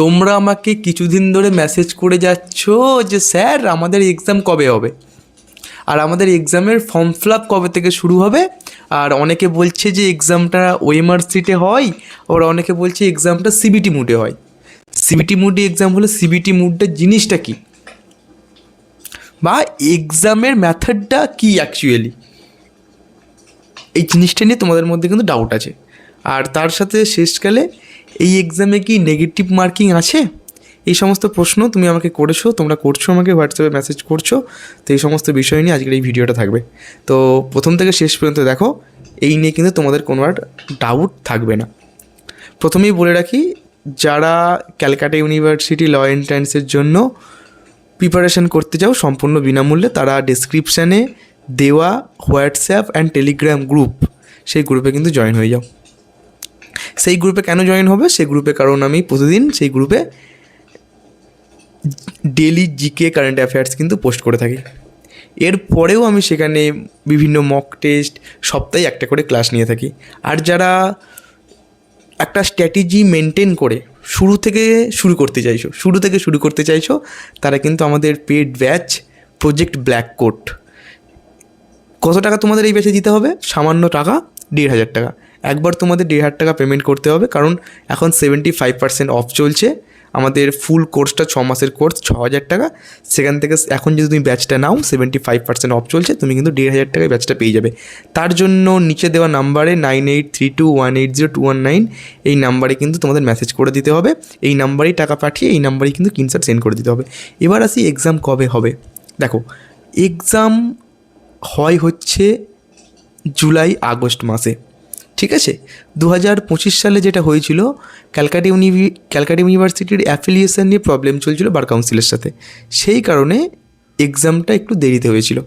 তোমরা আমাকে কিছুদিন ধরে মেসেজ করে যাচ্ছ যে স্যার আমাদের এক্সাম কবে হবে, আর আমাদের এক্সামের ফর্ম ফিল আপ কবে থেকে শুরু হবে। আর অনেকে বলছে যে এক্সামটা ওএমআর সিটে হয়, ওরা অনেকে বলছে এক্সামটা সিবিটি মুডে হয়। সিবিটি মুডে এক্সাম হলে সিবিটি মুডটা জিনিসটা কী, বা এক্সামের মেথডটা কী অ্যাকচুয়ালি, এই জিনিসটা নিয়ে তোমাদের মধ্যে কিন্তু ডাউট আছে। আর তার সাথে শেষকালে এই এক্সামে কি নেগেটিভ মার্কিং আছে, এই সমস্ত প্রশ্ন তুমি আমাকে করেছো, তোমরা করছো, আমাকে হোয়াটসঅ্যাপে মেসেজ করছো। তো এই সমস্ত বিষয় নিয়ে আজকের এই ভিডিওটা থাকবে। তো প্রথম থেকে শেষ পর্যন্ত দেখো, এই নিয়ে কিন্তু তোমাদের কোনো আর ডাউট থাকবে না। প্রথমেই বলে রাখি, যারা ক্যালকাটা ইউনিভার্সিটি ল এন্ট্রান্সের জন্য প্রিপারেশন করতে চাও সম্পূর্ণ বিনামূল্যে, তারা ডেসক্রিপশানে দেওয়া হোয়াটসঅ্যাপ অ্যান্ড টেলিগ্রাম গ্রুপ, সেই গ্রুপে কিন্তু জয়েন হয়ে যাও। সেই গ্রুপে কেন জয়েন হবে, সেই গ্রুপে কারণ আমি প্রতিদিন সেই গ্রুপে ডেলি জিকে কারেন্ট অ্যাফেয়ার্স কিন্তু পোস্ট করে থাকি। এরপরেও আমি সেখানে বিভিন্ন মক টেস্ট, সপ্তাহে একটা করে ক্লাস নিয়ে থাকি। আর যারা একটা স্ট্র্যাটেজি মেনটেন করে শুরু থেকে শুরু করতে চাইছো, তারা কিন্তু আমাদের paid batch project black coat, কত টাকা তোমাদের এই ব্যাচে দিতে হবে? সামান্য টাকা, 1,500 টাকা। একবার তোমাদের 1,500 টাকা পেমেন্ট করতে হবে, কারণ এখন 75% অফ চলছে। আমাদের ফুল কোর্সটা 6 মাসের কোর্স, 6,000 টাকা। সেখান থেকে এখন যদি তুমি ব্যাচটা নাও, 75% অফ চলছে, তুমি কিন্তু 1,500 টাকায় ব্যাচটা পেয়ে যাবে। তার জন্য নিচে দেওয়া নাম্বারে 9832180219 এই নাম্বারে কিন্তু তোমাদের মেসেজ করে দিতে হবে। এই নাম্বারেই টাকা পাঠিয়ে এই নাম্বারেই কিন্তু স্ক্রিনশট সেন্ড করে দিতে হবে। এবার আসি এক্সাম কবে হবে। দেখো, এক্সাম হচ্ছে জুলাই আগস্ট মাসে, ঠিক আছে। 2025 সালে যেটা হয়েছিল, ক্যালকাটা ইউনিভার্সিটির অ্যাফিলিয়েশন নিয়ে প্রবলেম চলছিল বার কাউন্সিলের সাথে, সেই কারণে এক্সামটা একটু দেরিতে হয়েছিল,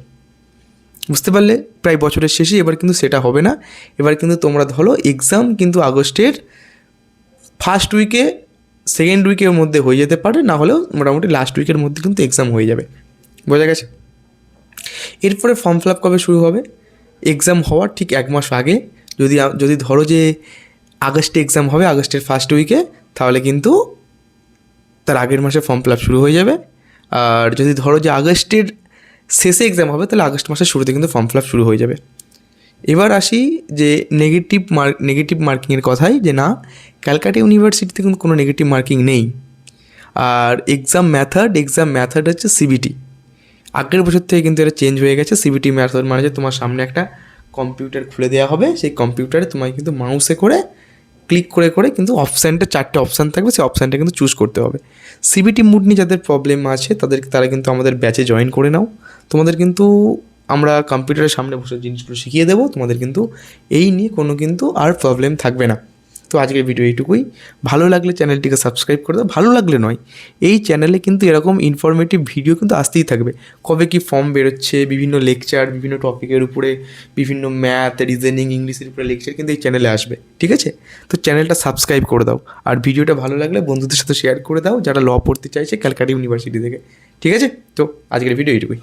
বুঝতে পারলে। প্রায় বছরের শেষে এবার কিন্তু সেটা হবে না। এবার কিন্তু তোমরা ধরো এক্সাম কিন্তু আগস্টের ফার্স্ট উইকে, সেকেন্ড উইকের মধ্যে হয়ে যেতে পারে, না হলেও মোটামুটি লাস্ট উইকের মধ্যে কিন্তু এক্সাম হয়ে যাবে, বোঝা গেছে। এরপরে ফর্ম ফিল আপ কবে শুরু হবে? এক্সাম হওয়ার ঠিক 1 মাস আগে, যদি ধরো যে আগস্টে এক্সাম হবে, আগস্টের ফার্স্ট উইকে, তাহলে কিন্তু তার আগের মাসে ফর্ম ফিল আপ শুরু হয়ে যাবে। আর যদি ধরো যে আগস্টের শেষে এক্সাম হবে, তাহলে আগস্ট মাসের শুরুতে কিন্তু ফর্ম ফিল আপ শুরু হয়ে যাবে। এবার আসি যে নেগেটিভ মার্কিংয়ের কথাই, যে না, ক্যালকাটা ইউনিভার্সিটিতে কিন্তু কোনো নেগেটিভ মার্কিং নেই। আর এক্সাম মেথড হচ্ছে সিবিটি। আগের বছর থেকে কিন্তু এটা চেঞ্জ হয়ে গেছে। সিবিটি মেথড মানে যে তোমার সামনে একটা কম্পিউটার খুলে দেওয়া হবে, সেই কম্পিউটারে তোমায় কিন্তু মাউসে করে ক্লিক করে কিন্তু অপশানটা 4টে অপশান থাকবে, সেই অপশানটা কিন্তু চুজ করতে হবে। সিবিটি মুড নিয়ে যাদের প্রবলেম আছে তারা কিন্তু আমাদের ব্যাচে জয়েন করে নাও। তোমাদের কিন্তু আমরা কম্পিউটারের সামনে বসে জিনিসগুলো শিখিয়ে দেবো, তোমাদের কিন্তু এই নিয়ে কোনো কিন্তু আর প্রবলেম থাকবে না। তো আজকের ভিডিও এইটুকুই। ভালো লাগলে চ্যানেলটিকে সাবস্ক্রাইব করে দাও। ভালো লাগলে নয়, এই চ্যানেলে কিন্তু এরকম ইনফরমেটিভ ভিডিও কিন্তু আসতেই থাকবে। কবে কি ফর্ম বেরোচ্ছে, বিভিন্ন লেকচার, বিভিন্ন টপিকের উপরে, বিভিন্ন ম্যাথ, রিজনিং, ইংলিশের উপরে লেকচার কিন্তু এই চ্যানেলে আসবে, ঠিক আছে। তো চ্যানেলটা সাবস্ক্রাইব করে দাও। আর ভিডিওটা ভালো লাগলে বন্ধুদের সাথে শেয়ার করে দাও, যারা ল পড়তে চাইছে ক্যালকাটা ইউনিভার্সিটি থেকে, ঠিক আছে। তো আজকের ভিডিও এইটুকুই।